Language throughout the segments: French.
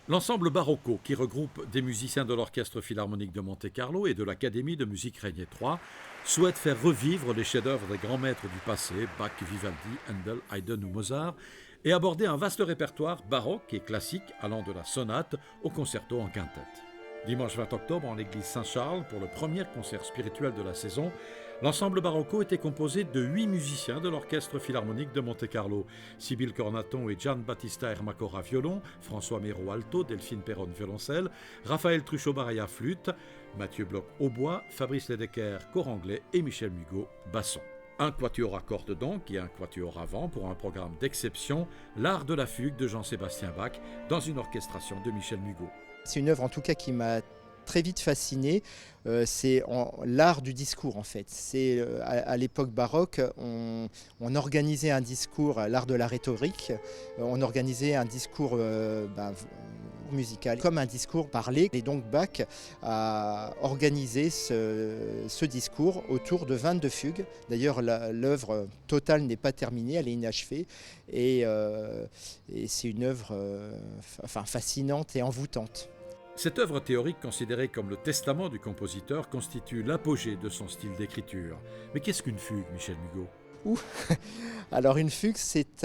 L'ensemble Barocco, qui regroupe des musiciens de l'Orchestre Philharmonique de Monte-Carlo et de l'Académie de musique Régnier III, souhaite faire revivre les chefs-d'œuvre des grands maîtres du passé, Bach, Vivaldi, Handel, Haydn ou Mozart, et aborder un vaste répertoire baroque et classique allant de la sonate au concerto en quintette. Dimanche 20 octobre, en l'église Saint-Charles, pour le premier concert spirituel de la saison, l'ensemble Barocco était composé de 8 musiciens de l'Orchestre Philharmonique de Monte-Carlo. Sybille Cornaton et Gian Battista Ermacora violon, François Mero alto, Delphine Perron violoncelle, Raphaël Truchot-Baraya flûte, Mathieu Bloch hautbois, Fabrice Ledecker cor anglais et Michel Mugot basson. Un quatuor à cordes donc et un quatuor à vent pour un programme d'exception, l'art de la fugue de Jean-Sébastien Bach dans une orchestration de Michel Mugot. C'est une œuvre en tout cas qui m'a très vite fasciné, c'est l'art du discours en fait. C'est à l'époque baroque, on organisait un discours, l'art de la rhétorique, on organisait un discours musical comme un discours parlé. Et donc Bach a organisé ce discours autour de 22 fugues. D'ailleurs l'œuvre totale n'est pas terminée, elle est inachevée et c'est une œuvre fascinante et envoûtante. Cette œuvre théorique, considérée comme le testament du compositeur, constitue l'apogée de son style d'écriture. Mais qu'est-ce qu'une fugue, Michel Mugot ? Alors une fugue, c'est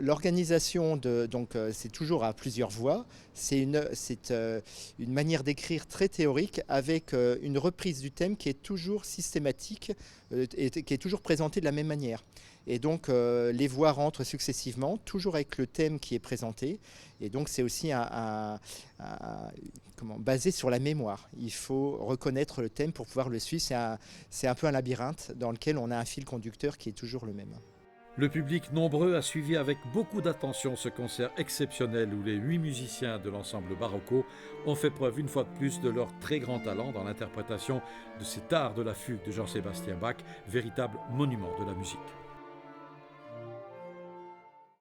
l'organisation de, donc c'est toujours à plusieurs voix. C'est une manière d'écrire très théorique avec une reprise du thème qui est toujours systématique et qui est toujours présentée de la même manière. Et donc les voix rentrent successivement, toujours avec le thème qui est présenté. Et donc c'est aussi basé sur la mémoire. Il faut reconnaître le thème pour pouvoir le suivre. C'est un peu un labyrinthe dans lequel on a un fil conducteur qui est toujours le même. Le public nombreux a suivi avec beaucoup d'attention ce concert exceptionnel où les 8 musiciens de l'ensemble Barocco ont fait preuve une fois de plus de leur très grand talent dans l'interprétation de cet art de la fugue de Jean-Sébastien Bach, véritable monument de la musique.